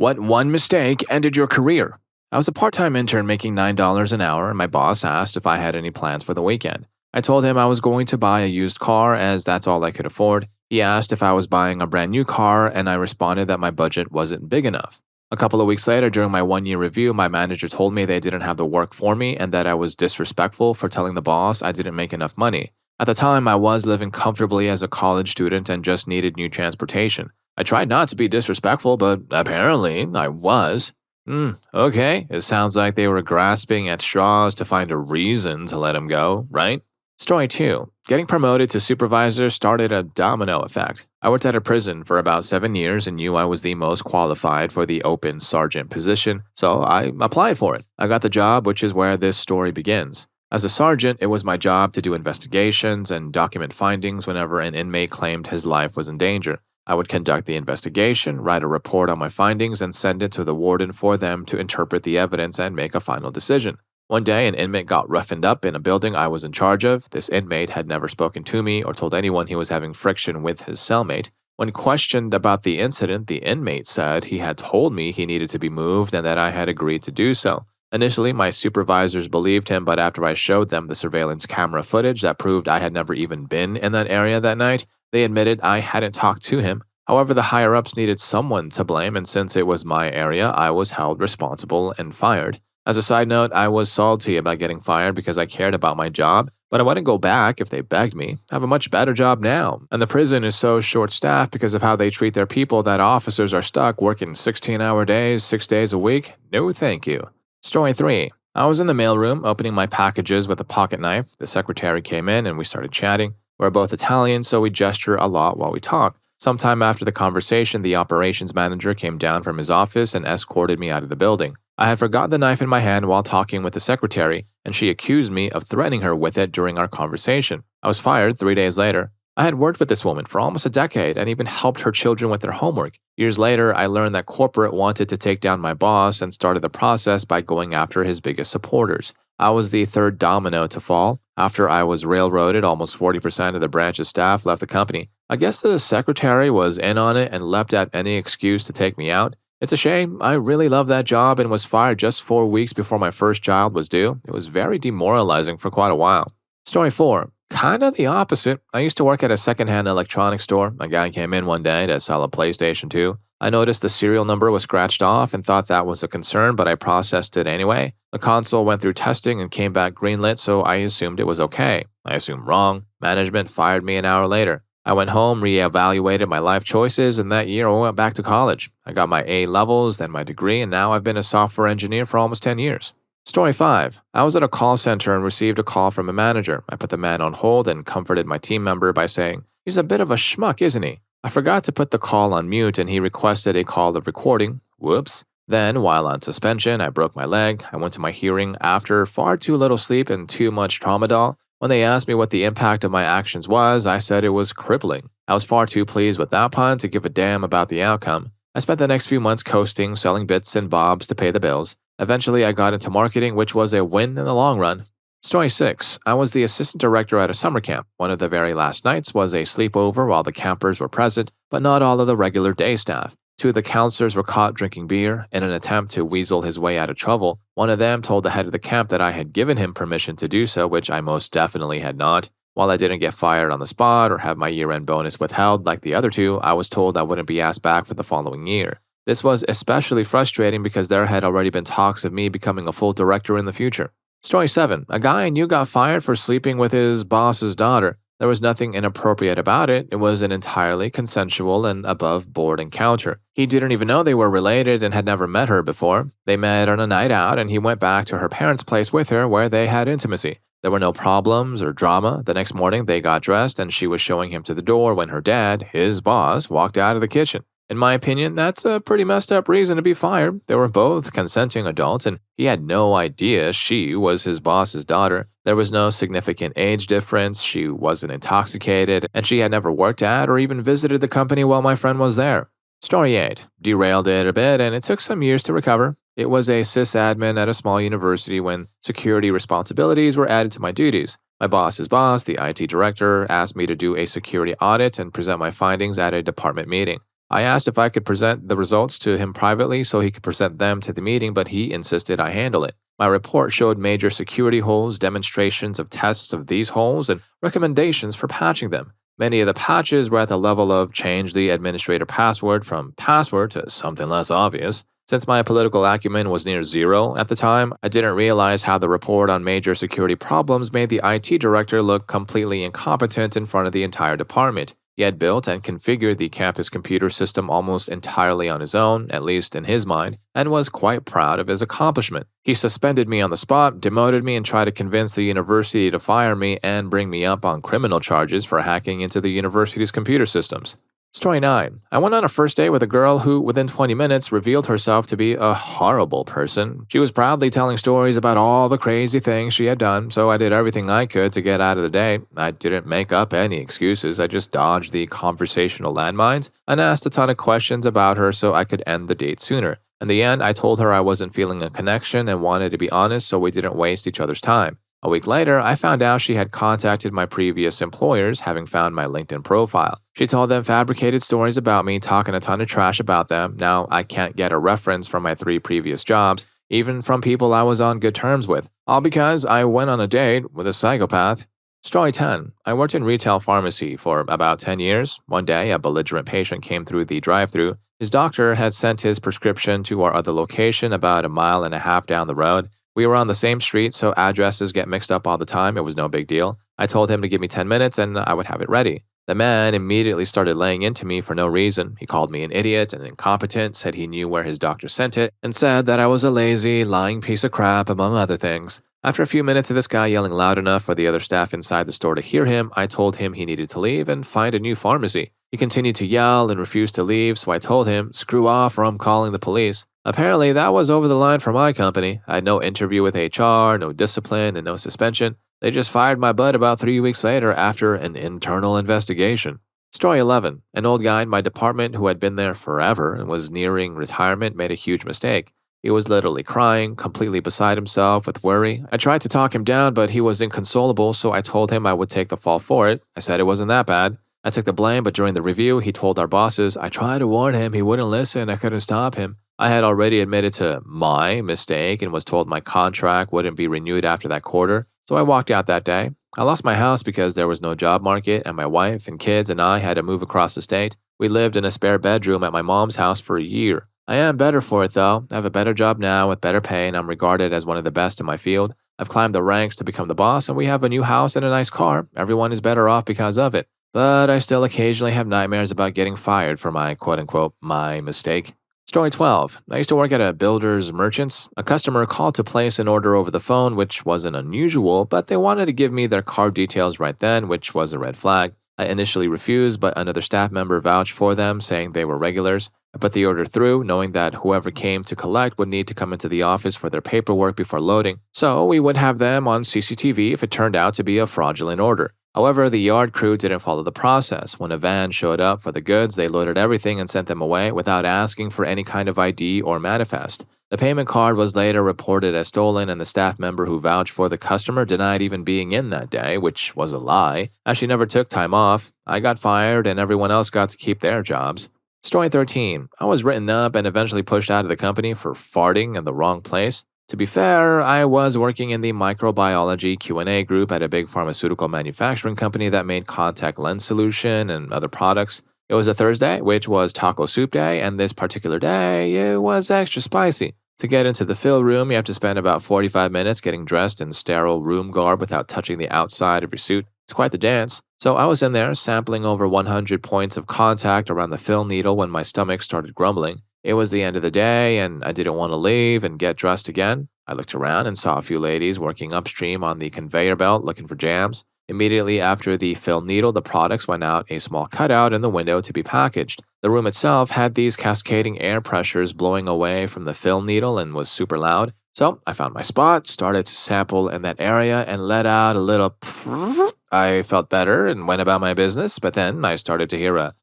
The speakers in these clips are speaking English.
What one mistake ended your career? I was a part-time intern making $9 an hour, and my boss asked if I had any plans for the weekend. I told him I was going to buy a used car as that's all I could afford. He asked if I was buying a brand new car, and I responded that my budget wasn't big enough. A couple of weeks later, during my one-year review, my manager told me they didn't have the work for me and that I was disrespectful for telling the boss I didn't make enough money. At the time, I was living comfortably as a college student and just needed new transportation. I tried not to be disrespectful, but apparently I was. Okay, it sounds like they were grasping at straws to find a reason to let him go, right? Story 2. Getting promoted to supervisor started a domino effect. I worked at a prison for about 7 years and knew I was the most qualified for the open sergeant position, so I applied for it. I got the job, which is where this story begins. As a sergeant, it was my job to do investigations and document findings whenever an inmate claimed his life was in danger. I would conduct the investigation, write a report on my findings, and send it to the warden for them to interpret the evidence and make a final decision. One day, an inmate got roughened up in a building I was in charge of. This inmate had never spoken to me or told anyone he was having friction with his cellmate. When questioned about the incident, the inmate said he had told me he needed to be moved and that I had agreed to do so. Initially, my supervisors believed him, but after I showed them the surveillance camera footage that proved I had never even been in that area that night, they admitted I hadn't talked to him. However, the higher-ups needed someone to blame, and since it was my area, I was held responsible and fired. As a side note, I was salty about getting fired because I cared about my job, but I wouldn't go back if they begged me. I have a much better job now, and the prison is so short-staffed because of how they treat their people that officers are stuck working 16-hour days, 6 days a week. No thank you. Story 3. I was in the mailroom opening my packages with a pocket knife. The secretary came in and we started chatting. We're both Italian, so we gesture a lot while we talk. Sometime after the conversation, the operations manager came down from his office and escorted me out of the building. I had forgotten the knife in my hand while talking with the secretary, and she accused me of threatening her with it during our conversation. I was fired 3 days later. I had worked with this woman for almost a decade and even helped her children with their homework. Years later, I learned that corporate wanted to take down my boss and started the process by going after his biggest supporters. I was the third domino to fall. After I was railroaded, almost 40% of the branch's staff left the company. I guess the secretary was in on it and leapt at any excuse to take me out. It's a shame. I really loved that job and was fired just 4 weeks before my first child was due. It was very demoralizing for quite a while. Story 4. Kinda the opposite. I used to work at a secondhand electronics store. A guy came in one day to sell a PlayStation 2. I noticed the serial number was scratched off and thought that was a concern, but I processed it anyway. The console went through testing and came back greenlit, so I assumed it was okay. I assumed wrong. Management fired me an hour later. I went home, reevaluated my life choices, and that year I went back to college. I got my A levels, then my degree, and now I've been a software engineer for almost 10 years. Story 5. I was at a call center and received a call from a manager. I put the man on hold and comforted my team member by saying, "He's a bit of a schmuck, isn't he?" I forgot to put the call on mute and he requested a call of recording. Whoops. Then, while on suspension, I broke my leg. I went to my hearing after far too little sleep and too much tramadol. When they asked me what the impact of my actions was, I said it was crippling. I was far too pleased with that pun to give a damn about the outcome. I spent the next few months coasting, selling bits and bobs to pay the bills. Eventually, I got into marketing, which was a win in the long run. Story 6. I was the assistant director at a summer camp. One of the very last nights was a sleepover while the campers were present, but not all of the regular day staff. 2 of the counselors were caught drinking beer. In an attempt to weasel his way out of trouble, one of them told the head of the camp that I had given him permission to do so, which I most definitely had not. While I didn't get fired on the spot or have my year-end bonus withheld like the other 2, I was told I wouldn't be asked back for the following year. This was especially frustrating because there had already been talks of me becoming a full director in the future. Story 7. A guy I knew got fired for sleeping with his boss's daughter. There was nothing inappropriate about it. It was an entirely consensual and above-board encounter. He didn't even know they were related and had never met her before. They met on a night out and he went back to her parents' place with her where they had intimacy. There were no problems or drama. The next morning, they got dressed and she was showing him to the door when her dad, his boss, walked out of the kitchen. In my opinion, that's a pretty messed up reason to be fired. They were both consenting adults and he had no idea she was his boss's daughter. There was no significant age difference, she wasn't intoxicated, and she had never worked at or even visited the company while my friend was there. Story 8. Derailed it a bit and it took some years to recover. It was a sysadmin at a small university when security responsibilities were added to my duties. My boss's boss, the IT director, asked me to do a security audit and present my findings at a department meeting. I asked if I could present the results to him privately so he could present them to the meeting, but he insisted I handle it. My report showed major security holes, demonstrations of tests of these holes, and recommendations for patching them. Many of the patches were at the level of change the administrator password from password to something less obvious. Since my political acumen was near zero at the time, I didn't realize how the report on major security problems made the IT director look completely incompetent in front of the entire department. He had built and configured the campus computer system almost entirely on his own, at least in his mind, and was quite proud of his accomplishment. He suspended me on the spot, demoted me, and tried to convince the university to fire me and bring me up on criminal charges for hacking into the university's computer systems. Story 9. I went on a first date with a girl who, within 20 minutes, revealed herself to be a horrible person. She was proudly telling stories about all the crazy things she had done, so I did everything I could to get out of the date. I didn't make up any excuses, I just dodged the conversational landmines and asked a ton of questions about her so I could end the date sooner. In the end, I told her I wasn't feeling a connection and wanted to be honest so we didn't waste each other's time. A week later, I found out she had contacted my previous employers, having found my LinkedIn profile. She told them fabricated stories about me, talking a ton of trash about them. Now I can't get a reference from my 3 previous jobs, even from people I was on good terms with, all because I went on a date with a psychopath. Story 10. I worked in retail pharmacy for about 10 years. One day, a belligerent patient came through the drive-thru. His doctor had sent his prescription to our other location about 1.5 miles down the road. We were on the same street, so addresses get mixed up all the time. It was no big deal. I told him to give me 10 minutes and I would have it ready. The man immediately started laying into me for no reason. He called me an idiot and incompetent, said he knew where his doctor sent it, and said that I was a lazy, lying piece of crap, among other things. After a few minutes of this guy yelling loud enough for the other staff inside the store to hear him, I told him he needed to leave and find a new pharmacy. He continued to yell and refused to leave, so I told him, screw off or I'm calling the police. Apparently, that was over the line for my company. I had no interview with HR, no discipline, and no suspension. They just fired my butt about 3 weeks later after an internal investigation. Story 11. An old guy in my department who had been there forever and was nearing retirement made a huge mistake. He was literally crying, completely beside himself with worry. I tried to talk him down, but he was inconsolable, so I told him I would take the fall for it. I said it wasn't that bad. I took the blame, but during the review, he told our bosses, I tried to warn him, he wouldn't listen, I couldn't stop him. I had already admitted to my mistake and was told my contract wouldn't be renewed after that quarter, so I walked out that day. I lost my house because there was no job market, and my wife and kids and I had to move across the state. We lived in a spare bedroom at my mom's house for a year. I am better for it though. I have a better job now with better pay, and I'm regarded as one of the best in my field. I've climbed the ranks to become the boss, and we have a new house and a nice car. Everyone is better off because of it. But I still occasionally have nightmares about getting fired for my quote-unquote my mistake. Story 12. I used to work at a builder's merchants. A customer called to place an order over the phone, which wasn't unusual, but they wanted to give me their card details right then, which was a red flag. I initially refused, but another staff member vouched for them, saying they were regulars. I put the order through, knowing that whoever came to collect would need to come into the office for their paperwork before loading, so we would have them on CCTV if it turned out to be a fraudulent order. However, the yard crew didn't follow the process. When a van showed up for the goods, they loaded everything and sent them away without asking for any kind of ID or manifest. The payment card was later reported as stolen, and the staff member who vouched for the customer denied even being in that day, which was a lie, as she never took time off. I got fired, and everyone else got to keep their jobs. Story 13. I was written up and eventually pushed out of the company for farting in the wrong place. To be fair, I was working in the microbiology Q&A group at a big pharmaceutical manufacturing company that made contact lens solution and other products. It was a Thursday, which was taco soup day, and this particular day, it was extra spicy. To get into the fill room, you have to spend about 45 minutes getting dressed in sterile room garb without touching the outside of your suit. It's quite the dance. So I was in there sampling over 100 points of contact around the fill needle when my stomach started grumbling. It was the end of the day, and I didn't want to leave and get dressed again. I looked around and saw a few ladies working upstream on the conveyor belt looking for jams. Immediately after the fill needle, the products went out a small cutout in the window to be packaged. The room itself had these cascading air pressures blowing away from the fill needle and was super loud. So I found my spot, started to sample in that area, and let out a little pfft. I felt better and went about my business, but then I started to hear a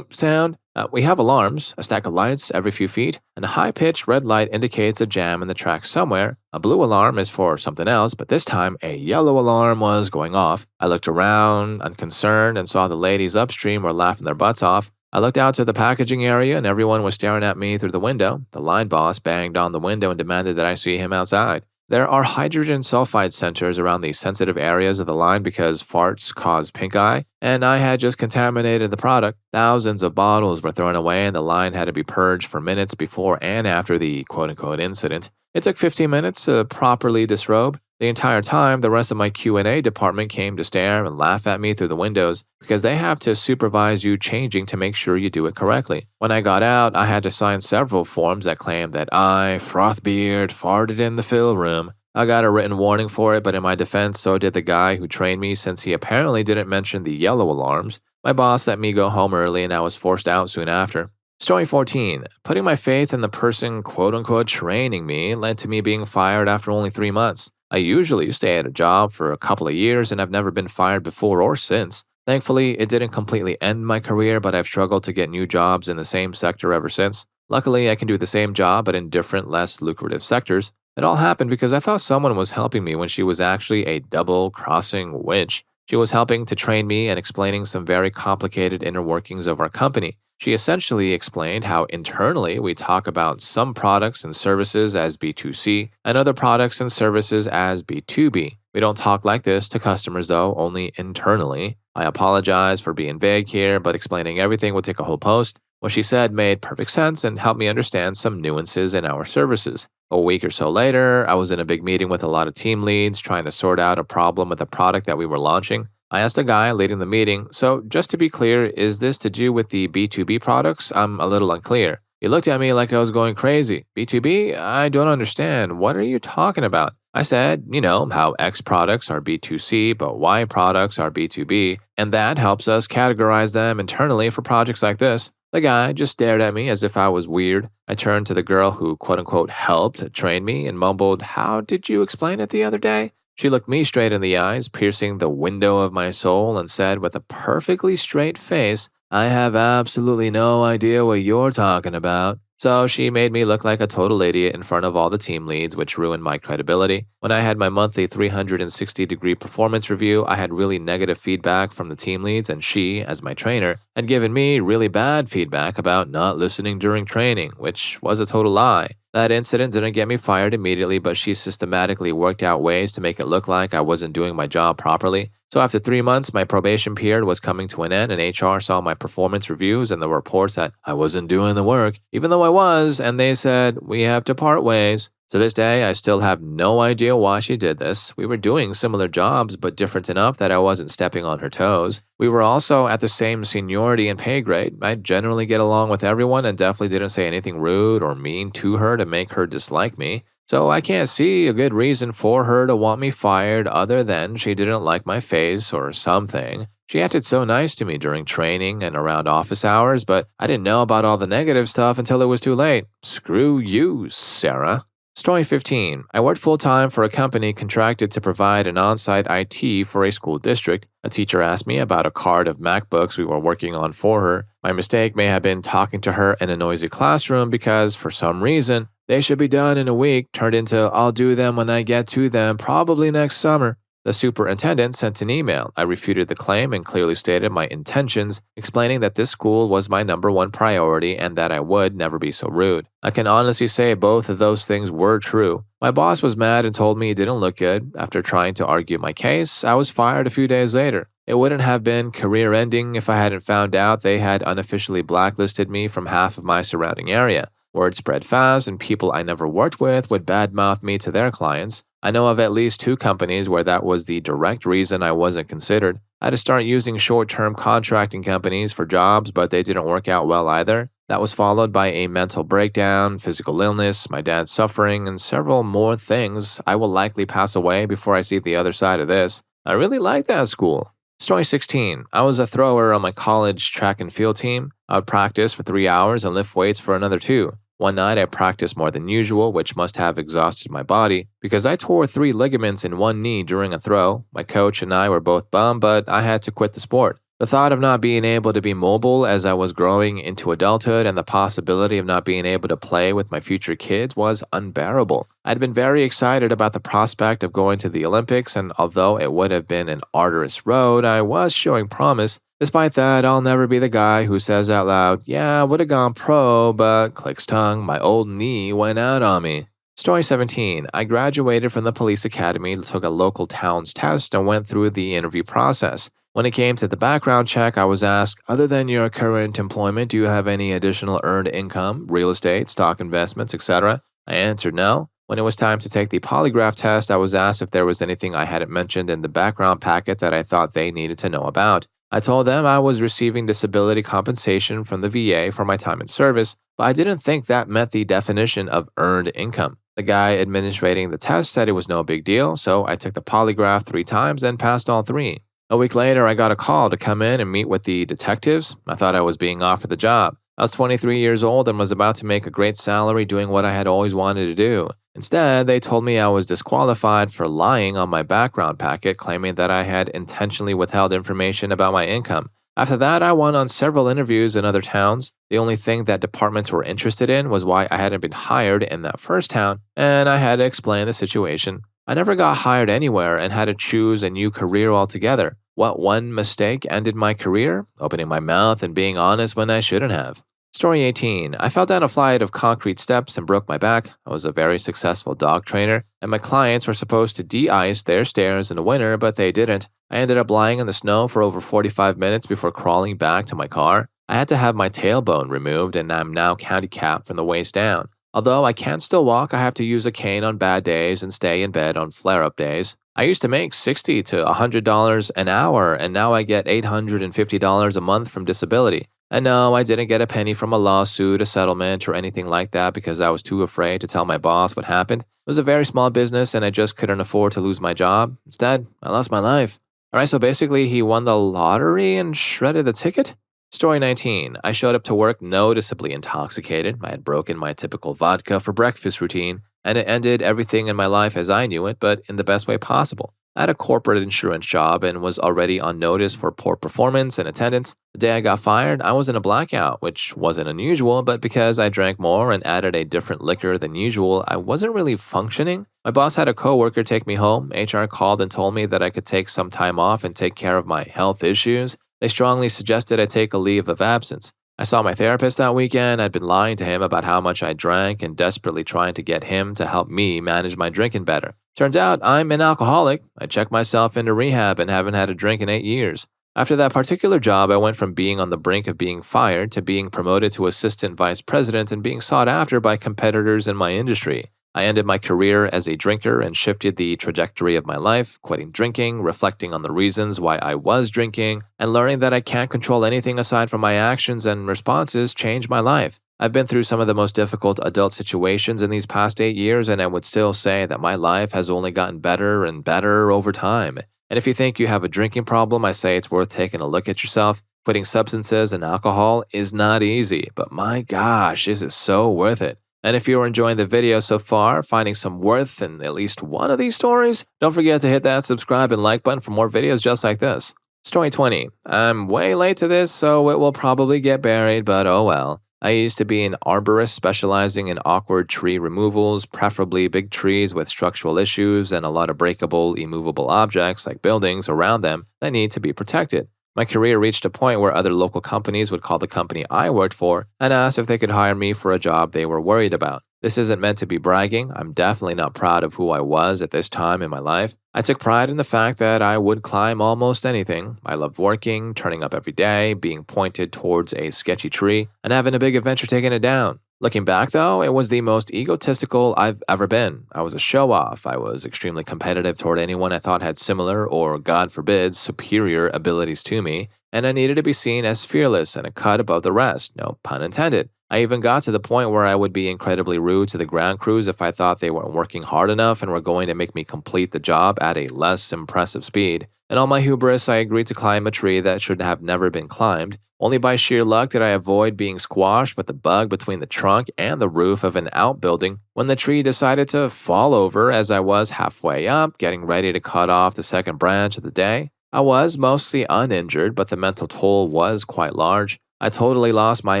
sound. We have alarms, a stack of lights every few feet, and a high-pitched red light indicates a jam in the track somewhere. A blue alarm is for something else, but this time a yellow alarm was going off. I looked around, unconcerned, and saw the ladies upstream were laughing their butts off. I looked out to the packaging area and everyone was staring at me through the window. The line boss banged on the window and demanded that I see him outside. There are hydrogen sulfide sensors around the sensitive areas of the line because farts cause pink eye, and I had just contaminated the product. Thousands of bottles were thrown away and the line had to be purged for minutes before and after the quote-unquote incident. It took 15 minutes to properly disrobe. The entire time, the rest of my Q&A department came to stare and laugh at me through the windows because they have to supervise you changing to make sure you do it correctly. When I got out, I had to sign several forms that claimed that I, Frothbeard, farted in the fill room. I got a written warning for it, but in my defense, so did the guy who trained me since he apparently didn't mention the yellow alarms. My boss let me go home early and I was forced out soon after. Story 14. Putting my faith in the person quote-unquote training me led to me being fired after only 3 months. I usually stay at a job for a couple of years and I've never been fired before or since. Thankfully, it didn't completely end my career, but I've struggled to get new jobs in the same sector ever since. Luckily, I can do the same job but in different, less lucrative sectors. It all happened because I thought someone was helping me when she was actually a double-crossing witch. She was helping to train me and explaining some very complicated inner workings of our company. She essentially explained how internally we talk about some products and services as B2C and other products and services as B2B. We don't talk like this to customers though, only internally. I apologize for being vague here, but explaining everything would take a whole post. What she said made perfect sense and helped me understand some nuances in our services. A week or so later, I was in a big meeting with a lot of team leads trying to sort out a problem with a product that we were launching. I asked the guy leading the meeting, so just to be clear, is this to do with the B2B products? I'm a little unclear. He looked at me like I was going crazy. B2B? I don't understand. What are you talking about? I said, how X products are B2C, but Y products are B2B, and that helps us categorize them internally for projects like this. The guy just stared at me as if I was weird. I turned to the girl who quote-unquote helped train me and mumbled, "How did you explain it the other day?" She looked me straight in the eyes, piercing the window of my soul, and said with a perfectly straight face, "I have absolutely no idea what you're talking about." So she made me look like a total idiot in front of all the team leads, which ruined my credibility. When I had my monthly 360-degree performance review, I had really negative feedback from the team leads, and she, as my trainer, had given me really bad feedback about not listening during training, which was a total lie. That incident didn't get me fired immediately, but she systematically worked out ways to make it look like I wasn't doing my job properly. So after 3 months, my probation period was coming to an end and HR saw my performance reviews and the reports that I wasn't doing the work, even though I was, and they said, "We have to part ways." To this day, I still have no idea why she did this. We were doing similar jobs, but different enough that I wasn't stepping on her toes. We were also at the same seniority and pay grade. I generally get along with everyone and definitely didn't say anything rude or mean to her to make her dislike me. So I can't see a good reason for her to want me fired other than she didn't like my face or something. She acted so nice to me during training and around office hours, but I didn't know about all the negative stuff until it was too late. Screw you, Sarah. Story 15. I worked full-time for a company contracted to provide an on-site IT for a school district. A teacher asked me about a cart of MacBooks we were working on for her. My mistake may have been talking to her in a noisy classroom because, for some reason, "They should be done in a week" turned into "I'll do them when I get to them, probably next summer." The superintendent sent an email. I refuted the claim and clearly stated my intentions, explaining that this school was my #1 priority and that I would never be so rude. I can honestly say both of those things were true. My boss was mad and told me it didn't look good. After trying to argue my case, I was fired a few days later. It wouldn't have been career-ending if I hadn't found out they had unofficially blacklisted me from half of my surrounding area. Word spread fast, and people I never worked with would badmouth me to their clients. I know of at least 2 companies where that was the direct reason I wasn't considered. I had to start using short-term contracting companies for jobs, but they didn't work out well either. That was followed by a mental breakdown, physical illness, my dad suffering, and several more things. I will likely pass away before I see the other side of this. I really liked that school. Story 16. I was a thrower on my college track and field team. I would practice for 3 hours and lift weights for another 2. One night I practiced more than usual, which must have exhausted my body, because I tore 3 ligaments in one knee during a throw. My coach and I were both bummed, but I had to quit the sport. The thought of not being able to be mobile as I was growing into adulthood and the possibility of not being able to play with my future kids was unbearable. I'd been very excited about the prospect of going to the Olympics, and although it would have been an arduous road, I was showing promise. Despite that, I'll never be the guy who says out loud, "Yeah, I would have gone pro, but," clicks tongue, "my old knee went out on me." Story 17. I graduated from the police academy, took a local town's test, and went through the interview process. When it came to the background check, I was asked, "Other than your current employment, do you have any additional earned income, real estate, stock investments, etc.?" I answered no. When it was time to take the polygraph test, I was asked if there was anything I hadn't mentioned in the background packet that I thought they needed to know about. I told them I was receiving disability compensation from the VA for my time in service, but I didn't think that met the definition of earned income. The guy administrating the test said it was no big deal, so I took the polygraph 3 times and passed all 3. A week later, I got a call to come in and meet with the detectives. I thought I was being offered the job. I was 23 years old and was about to make a great salary doing what I had always wanted to do. Instead, they told me I was disqualified for lying on my background packet, claiming that I had intentionally withheld information about my income. After that, I went on several interviews in other towns. The only thing that departments were interested in was why I hadn't been hired in that first town, and I had to explain the situation. I never got hired anywhere and had to choose a new career altogether. What one mistake ended my career? Opening my mouth and being honest when I shouldn't have. Story 18. I fell down a flight of concrete steps and broke my back. I was a very successful dog trainer, and my clients were supposed to de-ice their stairs in the winter, but they didn't. I ended up lying in the snow for over 45 minutes before crawling back to my car. I had to have my tailbone removed, and I'm now handicapped from the waist down. Although I can still walk, I have to use a cane on bad days and stay in bed on flare-up days. I used to make $60 to $100 an hour, and now I get $850 a month from disability. And no, I didn't get a penny from a lawsuit, a settlement, or anything like that because I was too afraid to tell my boss what happened. It was a very small business and I just couldn't afford to lose my job. Instead, I lost my life. Alright, so basically he won the lottery and shredded the ticket? Story 19. I showed up to work noticeably intoxicated. I had broken my typical vodka for breakfast routine, and it ended everything in my life as I knew it, but in the best way possible. I had a corporate insurance job and was already on notice for poor performance and attendance. The day I got fired, I was in a blackout, which wasn't unusual, but because I drank more and added a different liquor than usual, I wasn't really functioning. My boss had a coworker take me home. HR called and told me that I could take some time off and take care of my health issues. They strongly suggested I take a leave of absence. I saw my therapist that weekend. I'd been lying to him about how much I drank and desperately trying to get him to help me manage my drinking better. Turns out I'm an alcoholic. I checked myself into rehab and haven't had a drink in 8 years. After that particular job, I went from being on the brink of being fired to being promoted to assistant vice president and being sought after by competitors in my industry. I ended my career as a drinker and shifted the trajectory of my life, quitting drinking, reflecting on the reasons why I was drinking, and learning that I can't control anything aside from my actions and responses changed my life. I've been through some of the most difficult adult situations in these past 8 years, and I would still say that my life has only gotten better and better over time. And if you think you have a drinking problem, I say it's worth taking a look at yourself. Quitting substances and alcohol is not easy, but my gosh, is it so worth it. And if you're enjoying the video so far, finding some worth in at least one of these stories, don't forget to hit that subscribe and like button for more videos just like this. Story 20. I'm way late to this, so it will probably get buried, but oh well. I used to be an arborist specializing in awkward tree removals, preferably big trees with structural issues and a lot of breakable, immovable objects like buildings around them that need to be protected. My career reached a point where other local companies would call the company I worked for and ask if they could hire me for a job they were worried about. This isn't meant to be bragging. I'm definitely not proud of who I was at this time in my life. I took pride in the fact that I would climb almost anything. I loved working, turning up every day, being pointed towards a sketchy tree, and having a big adventure taking it down. Looking back though, it was the most egotistical I've ever been. I was a show-off. I was extremely competitive toward anyone I thought had similar or, God forbid, superior abilities to me, and I needed to be seen as fearless and a cut above the rest, no pun intended. I even got to the point where I would be incredibly rude to the ground crews if I thought they weren't working hard enough and were going to make me complete the job at a less impressive speed. In all my hubris, I agreed to climb a tree that should have never been climbed. Only by sheer luck did I avoid being squashed with the bug between the trunk and the roof of an outbuilding when the tree decided to fall over as I was halfway up, getting ready to cut off the second branch of the day. I was mostly uninjured, but the mental toll was quite large. I totally lost my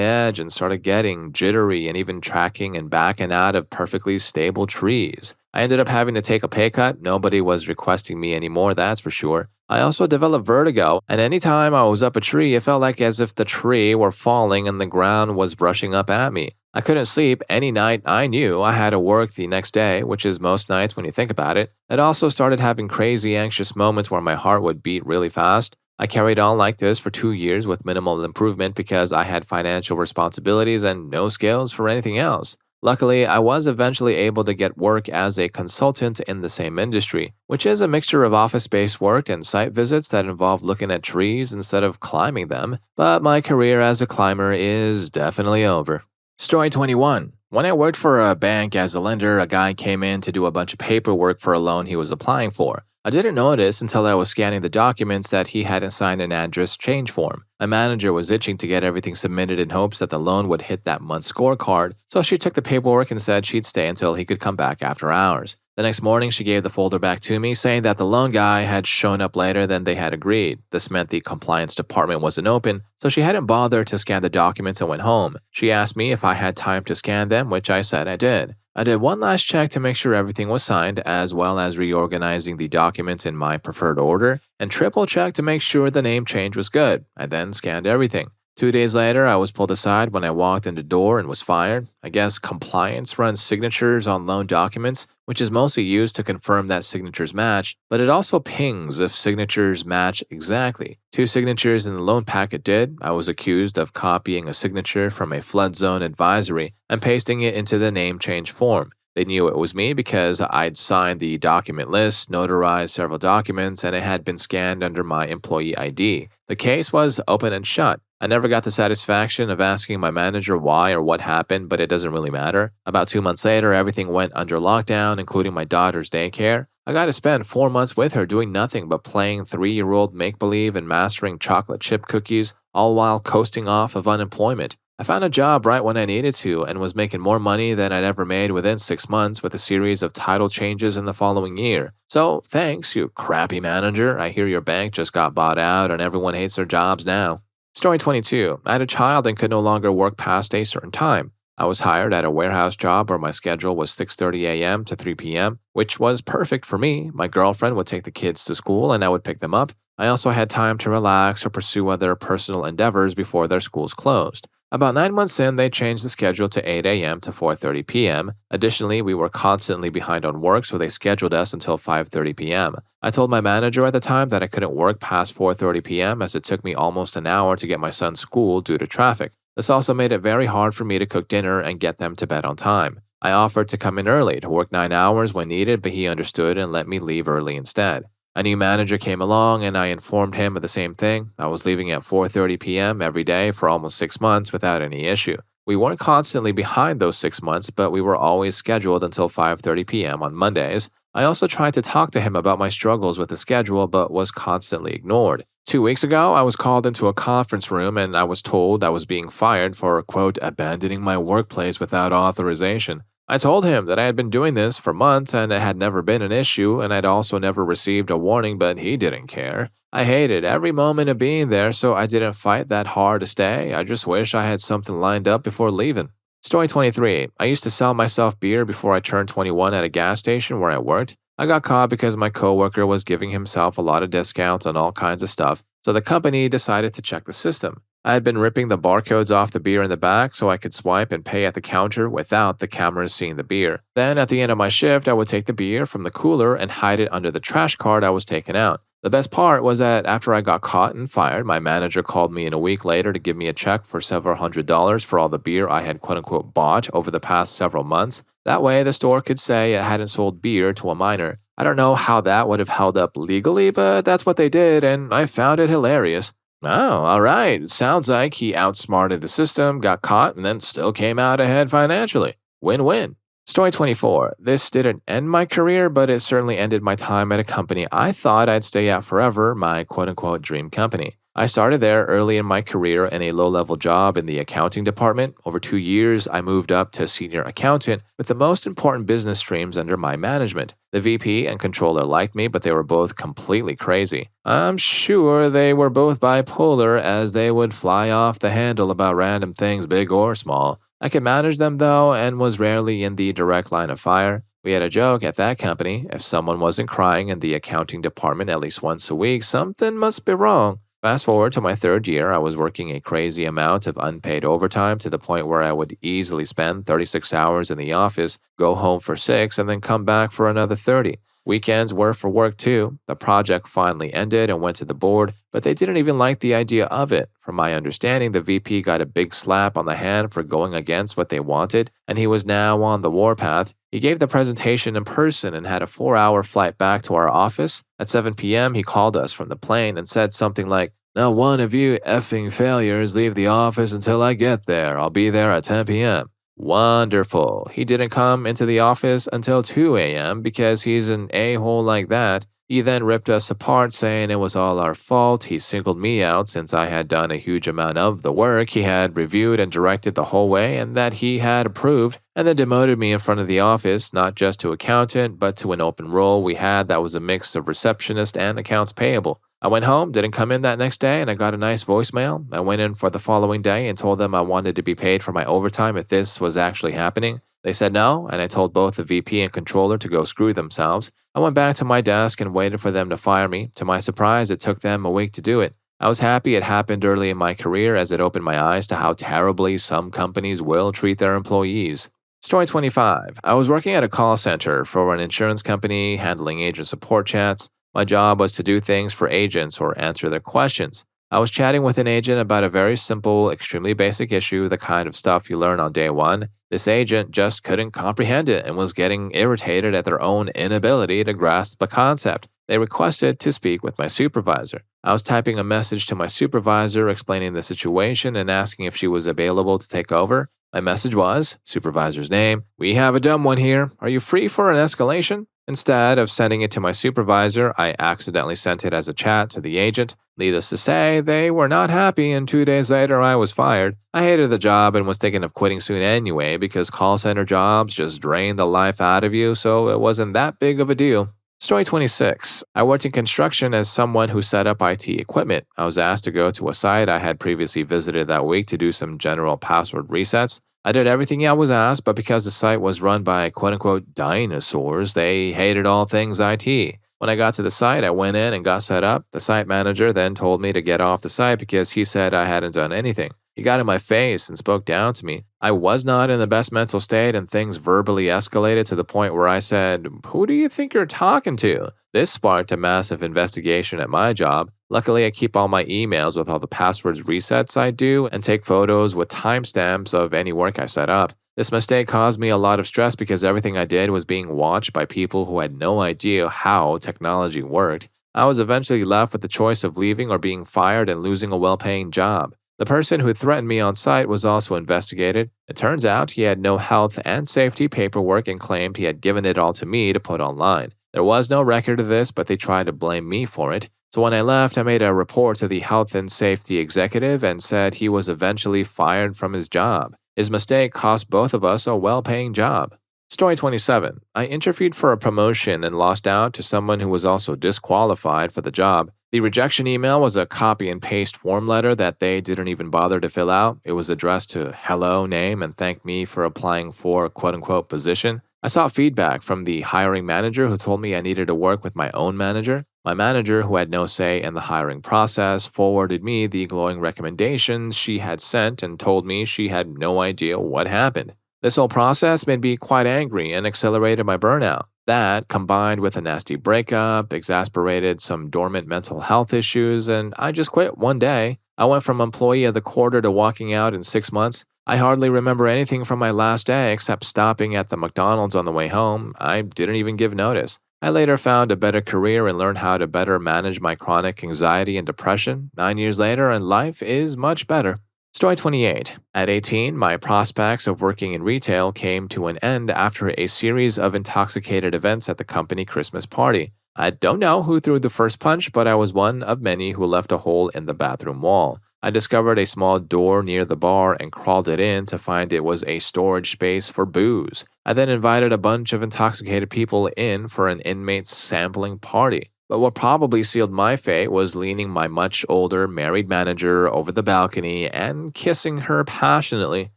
edge and started getting jittery and even tracking and backing out of perfectly stable trees. I ended up having to take a pay cut. Nobody was requesting me anymore, that's for sure. I also developed vertigo, and anytime I was up a tree, it felt like as if the tree were falling and the ground was brushing up at me. I couldn't sleep any night. I knew I had to work the next day, which is most nights when you think about it. It also started having crazy anxious moments where my heart would beat really fast. I carried on like this for 2 years with minimal improvement because I had financial responsibilities and no skills for anything else. Luckily, I was eventually able to get work as a consultant in the same industry, which is a mixture of office-based work and site visits that involve looking at trees instead of climbing them, but my career as a climber is definitely over. Story 21. When I worked for a bank as a lender, a guy came in to do a bunch of paperwork for a loan he was applying for. I didn't notice until I was scanning the documents that he hadn't signed an address change form. My manager was itching to get everything submitted in hopes that the loan would hit that month's scorecard, so she took the paperwork and said she'd stay until he could come back after hours. The next morning, she gave the folder back to me, saying that the loan guy had shown up later than they had agreed. This meant the compliance department wasn't open, so she hadn't bothered to scan the documents and went home. She asked me if I had time to scan them, which I said I did. I did one last check to make sure everything was signed, as well as reorganizing the documents in my preferred order, and triple checked to make sure the name change was good. I then scanned everything. 2 days later, I was pulled aside when I walked in the door and was fired. I guess compliance runs signatures on loan documents, which is mostly used to confirm that signatures match, but it also pings if signatures match exactly. 2 signatures in the loan packet did. I was accused of copying a signature from a flood zone advisory and pasting it into the name change form. They knew it was me because I'd signed the document list, notarized several documents, and it had been scanned under my employee ID. The case was open and shut. I never got the satisfaction of asking my manager why or what happened, but it doesn't really matter. About 2 months later, everything went under lockdown, including my daughter's daycare. I got to spend 4 months with her doing nothing but playing 3-year-old make-believe and mastering chocolate chip cookies, all while coasting off of unemployment. I found a job right when I needed to and was making more money than I'd ever made within 6 months with a series of title changes in the following year. So, thanks, you crappy manager. I hear your bank just got bought out and everyone hates their jobs now. Story 22. I had a child and could no longer work past a certain time. I was hired at a warehouse job where my schedule was 6:30 a.m. to 3 p.m., which was perfect for me. My girlfriend would take the kids to school and I would pick them up. I also had time to relax or pursue other personal endeavors before their schools closed. About 9 months in, they changed the schedule to 8 a.m. to 4:30 p.m. Additionally, we were constantly behind on work, so they scheduled us until 5:30 p.m. I told my manager at the time that I couldn't work past 4:30 p.m. as it took me almost an hour to get my son to school due to traffic. This also made it very hard for me to cook dinner and get them to bed on time. I offered to come in early to work 9 hours when needed, but he understood and let me leave early instead. A new manager came along and I informed him of the same thing. I was leaving at 4:30 p.m. every day for almost 6 months without any issue. We weren't constantly behind those 6 months, but we were always scheduled until 5:30 p.m. on Mondays. I also tried to talk to him about my struggles with the schedule, but was constantly ignored. 2 weeks ago, I was called into a conference room and I was told I was being fired for, quote, abandoning my workplace without authorization. I told him that I had been doing this for months and it had never been an issue and I'd also never received a warning, but he didn't care. I hated every moment of being there, so I didn't fight that hard to stay. I just wish I had something lined up before leaving. Story 23. I used to sell myself beer before I turned 21 at a gas station where I worked. I got caught because my coworker was giving himself a lot of discounts on all kinds of stuff, so the company decided to check the system. I had been ripping the barcodes off the beer in the back so I could swipe and pay at the counter without the cameras seeing the beer. Then at the end of my shift, I would take the beer from the cooler and hide it under the trash cart I was taking out. The best part was that after I got caught and fired, my manager called me in a week later to give me a check for several $100s for all the beer I had quote-unquote bought over the past several months. That way, the store could say it hadn't sold beer to a minor. I don't know how that would have held up legally, but that's what they did, and I found it hilarious. Oh, alright. Sounds like he outsmarted the system, got caught, and then still came out ahead financially. Win-win. Story 24. This didn't end my career, but it certainly ended my time at a company I thought I'd stay at forever, my quote-unquote dream company. I started there early in my career in a low-level job in the accounting department. Over 2 years, I moved up to senior accountant with the most important business streams under my management. The VP and controller liked me, but they were both completely crazy. I'm sure they were both bipolar, as they would fly off the handle about random things, big or small. I could manage them though, and was rarely in the direct line of fire. We had a joke at that company: if someone wasn't crying in the accounting department at least once a week, something must be wrong. Fast forward to my third year, I was working a crazy amount of unpaid overtime, to the point where I would easily spend 36 hours in the office, go home for 6, and then come back for another 30. Weekends were for work too. The project finally ended and went to the board, but they didn't even like the idea of it. From my understanding, the VP got a big slap on the hand for going against what they wanted, and he was now on the warpath. He gave the presentation in person and had a 4-hour flight back to our office. At 7 p.m., he called us from the plane and said something like, "Now one of you effing failures leave the office until I get there. I'll be there at 10 p.m. Wonderful. He didn't come into the office until 2 a.m. because he's an a-hole like that. He then ripped us apart, saying it was all our fault. He singled me out since I had done a huge amount of the work he had reviewed and directed the whole way, and that he had approved, and then demoted me in front of the office, not just to accountant, but to an open role we had that was a mix of receptionist and accounts payable. I went home, didn't come in that next day, and I got a nice voicemail. I went in for the following day and told them I wanted to be paid for my overtime if this was actually happening. They said no, and I told both the VP and controller to go screw themselves. I went back to my desk and waited for them to fire me. To my surprise, it took them a week to do it. I was happy it happened early in my career, as it opened my eyes to how terribly some companies will treat their employees. Story 25. I was working at a call center for an insurance company, handling agent support chats. My job was to do things for agents or answer their questions. I was chatting with an agent about a very simple, extremely basic issue, the kind of stuff you learn on day one. This agent just couldn't comprehend it and was getting irritated at their own inability to grasp the concept. They requested to speak with my supervisor. I was typing a message to my supervisor explaining the situation and asking if she was available to take over. My message was, supervisor's name, "We have a dumb one here. Are you free for an escalation?" Instead of sending it to my supervisor, I accidentally sent it as a chat to the agent. Needless to say, they were not happy, and 2 days later I was fired. I hated the job and was thinking of quitting soon anyway, because call center jobs just drain the life out of you, so it wasn't that big of a deal. Story 26. I worked in construction as someone who set up IT equipment. I was asked to go to a site I had previously visited that week to do some general password resets. I did everything I was asked, but because the site was run by quote-unquote dinosaurs, they hated all things IT. When I got to the site, I went in and got set up. The site manager then told me to get off the site because he said I hadn't done anything. He got in my face and spoke down to me. I was not in the best mental state, and things verbally escalated to the point where I said, "Who do you think you're talking to?" This sparked a massive investigation at my job. Luckily, I keep all my emails with all the passwords resets I do and take photos with timestamps of any work I set up. This mistake caused me a lot of stress because everything I did was being watched by people who had no idea how technology worked. I was eventually left with the choice of leaving or being fired and losing a well-paying job. The person who threatened me on site was also investigated. It turns out he had no health and safety paperwork and claimed he had given it all to me to put online. There was no record of this, but they tried to blame me for it. So when I left, I made a report to the health and safety executive and said he was eventually fired from his job. His mistake cost both of us a well-paying job. Story 27. I interviewed for a promotion and lost out to someone who was also disqualified for the job. The rejection email was a copy and paste form letter that they didn't even bother to fill out. It was addressed to hello name and thanked me for applying for a quote-unquote position. I sought feedback from the hiring manager, who told me I needed to work with my own manager. My manager, who had no say in the hiring process, forwarded me the glowing recommendations she had sent and told me she had no idea what happened. This whole process made me quite angry and accelerated my burnout. That, combined with a nasty breakup, exasperated some dormant mental health issues, and I just quit one day. I went from employee of the quarter to walking out in 6 months. I hardly remember anything from my last day except stopping at the McDonald's on the way home. I didn't even give notice. I later found a better career and learned how to better manage my chronic anxiety and depression. 9 years later, and life is much better. Story 28. At 18, my prospects of working in retail came to an end after a series of intoxicated events at the company Christmas party. I don't know who threw the first punch, but I was one of many who left a hole in the bathroom wall. I discovered a small door near the bar and crawled it in to find it was a storage space for booze. I then invited a bunch of intoxicated people in for an inmate sampling party. But what probably sealed my fate was leaning my much older married manager over the balcony and kissing her passionately.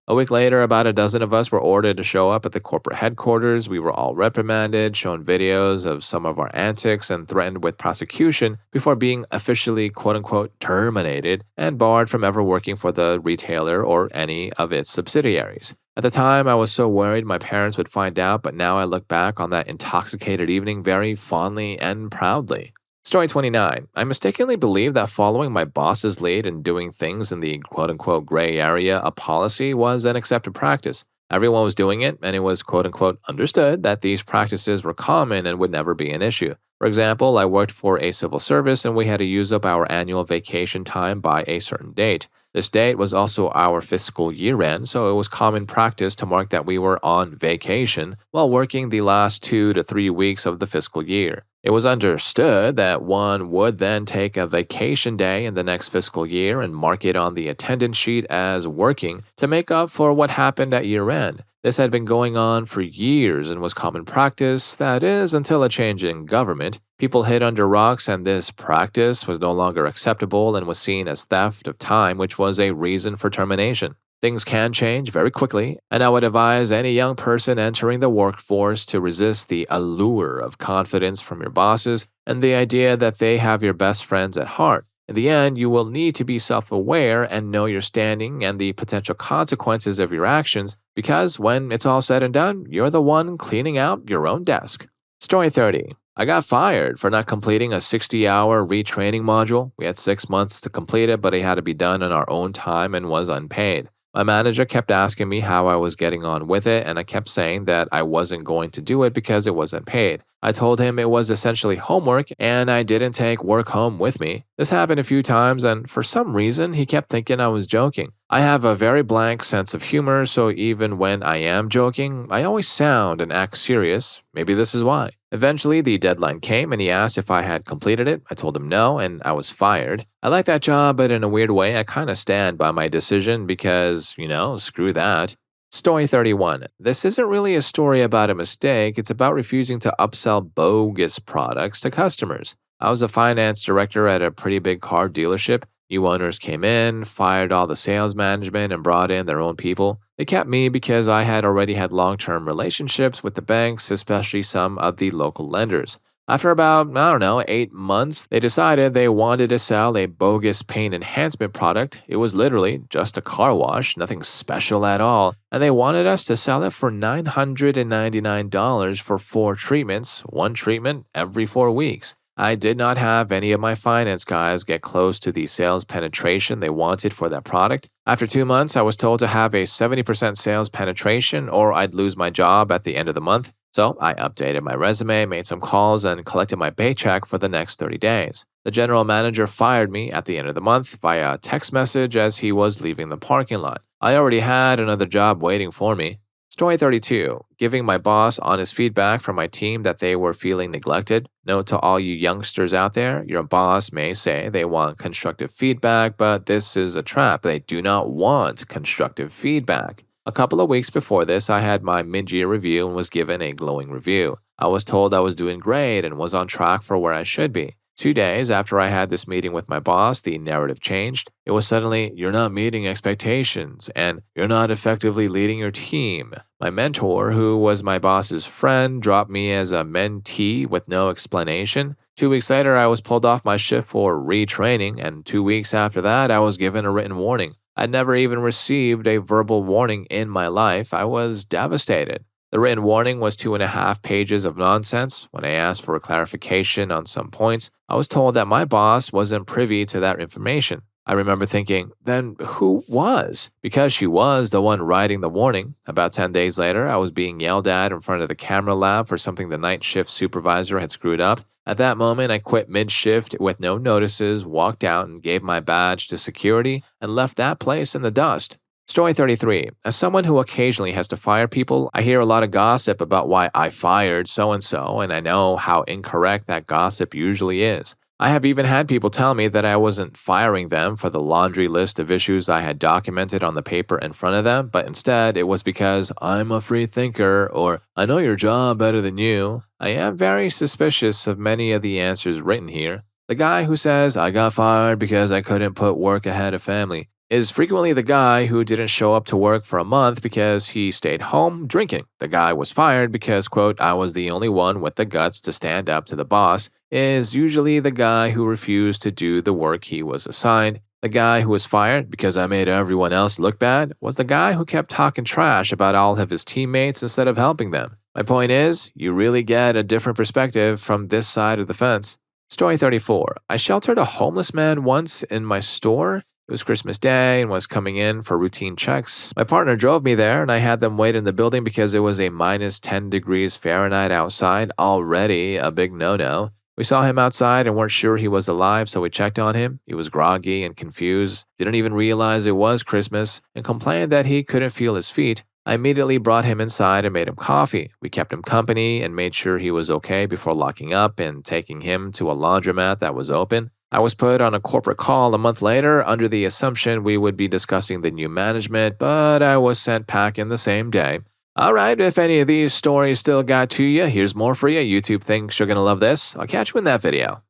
A week later, about a dozen of us were ordered to show up at the corporate headquarters. We were all reprimanded, shown videos of some of our antics, and threatened with prosecution before being officially quote unquote terminated and barred from ever working for the retailer or any of its subsidiaries. At the time, I was so worried my parents would find out, but now I look back on that intoxicated evening very fondly and proudly. Story 29. I mistakenly believed that following my boss's lead and doing things in the quote-unquote gray area of policy was an accepted practice. Everyone was doing it, and it was quote-unquote understood that these practices were common and would never be an issue. For example, I worked for a civil service and we had to use up our annual vacation time by a certain date. This date was also our fiscal year end, so it was common practice to mark that we were on vacation while working the last 2 to 3 weeks of the fiscal year. It was understood that one would then take a vacation day in the next fiscal year and mark it on the attendance sheet as working to make up for what happened at year end. This had been going on for years and was common practice, that is, until a change in government. People hid under rocks, and this practice was no longer acceptable and was seen as theft of time, which was a reason for termination. Things can change very quickly, and I would advise any young person entering the workforce to resist the allure of confidence from your bosses and the idea that they have your best friends at heart. In the end, you will need to be self-aware and know your standing and the potential consequences of your actions, because when it's all said and done, you're the one cleaning out your own desk. Story 30. I got fired for not completing a 60-hour retraining module. We had 6 months to complete it, but it had to be done on our own time and was unpaid. My manager kept asking me how I was getting on with it, and I kept saying that I wasn't going to do it because it wasn't paid. I told him it was essentially homework, and I didn't take work home with me. This happened a few times, and for some reason, he kept thinking I was joking. I have a very blank sense of humor, so even when I am joking, I always sound and act serious. Maybe this is why. Eventually, the deadline came and he asked if I had completed it. I told him no, and I was fired. I like that job, but in a weird way, I kind of stand by my decision because, screw that. Story 31. This isn't really a story about a mistake, it's about refusing to upsell bogus products to customers. I was a finance director at a pretty big car dealership. New owners came in, fired all the sales management, and brought in their own people. They kept me because I had already had long-term relationships with the banks, especially some of the local lenders. After about, 8 months, they decided they wanted to sell a bogus paint enhancement product. It was literally just a car wash, nothing special at all, and they wanted us to sell it for $999 for 4 treatments, one treatment every 4 weeks. I did not have any of my finance guys get close to the sales penetration they wanted for that product. After 2 months, I was told to have a 70% sales penetration or I'd lose my job at the end of the month. So I updated my resume, made some calls, and collected my paycheck for the next 30 days. The general manager fired me at the end of the month via text message as he was leaving the parking lot. I already had another job waiting for me. Story 32. Giving my boss honest feedback from my team that they were feeling neglected. Note to all you youngsters out there, your boss may say they want constructive feedback, but this is a trap. They do not want constructive feedback. A couple of weeks before this, I had my mid-year review and was given a glowing review. I was told I was doing great and was on track for where I should be. 2 days after I had this meeting with my boss, the narrative changed. It was suddenly, "You're not meeting expectations," and "You're not effectively leading your team." My mentor, who was my boss's friend, dropped me as a mentee with no explanation. 2 weeks later, I was pulled off my shift for retraining, and 2 weeks after that, I was given a written warning. I'd never even received a verbal warning in my life. I was devastated. The written warning was 2.5 pages of nonsense. When I asked for a clarification on some points, I was told that my boss wasn't privy to that information. I remember thinking, then who was? Because she was the one writing the warning. About 10 days later, I was being yelled at in front of the camera lab for something the night shift supervisor had screwed up. At that moment, I quit mid-shift with no notices, walked out and gave my badge to security, and left that place in the dust. Story 33. As someone who occasionally has to fire people, I hear a lot of gossip about why I fired so and I know how incorrect that gossip usually is. I have even had people tell me that I wasn't firing them for the laundry list of issues I had documented on the paper in front of them, but instead it was because I'm a free thinker or I know your job better than you. I am very suspicious of many of the answers written here. The guy who says, I got fired because I couldn't put work ahead of family, is frequently the guy who didn't show up to work for a month because he stayed home drinking. The guy was fired because, quote, I was the only one with the guts to stand up to the boss, is usually the guy who refused to do the work he was assigned. The guy who was fired because I made everyone else look bad was the guy who kept talking trash about all of his teammates instead of helping them. My point is, you really get a different perspective from this side of the fence. Story 34. I sheltered a homeless man once in my store. It was Christmas Day and was coming in for routine checks. My partner drove me there and I had them wait in the building because it was a minus 10 degrees Fahrenheit outside, already a big no-no. We saw him outside and weren't sure he was alive, so we checked on him. He was groggy and confused, didn't even realize it was Christmas, and complained that he couldn't feel his feet. I immediately brought him inside and made him coffee. We kept him company and made sure he was okay before locking up and taking him to a laundromat that was open. I was put on a corporate call a month later under the assumption we would be discussing the new management, but I was sent packing the same day. Alright, if any of these stories still got to you, here's more for you. YouTube thinks you're gonna love this. I'll catch you in that video.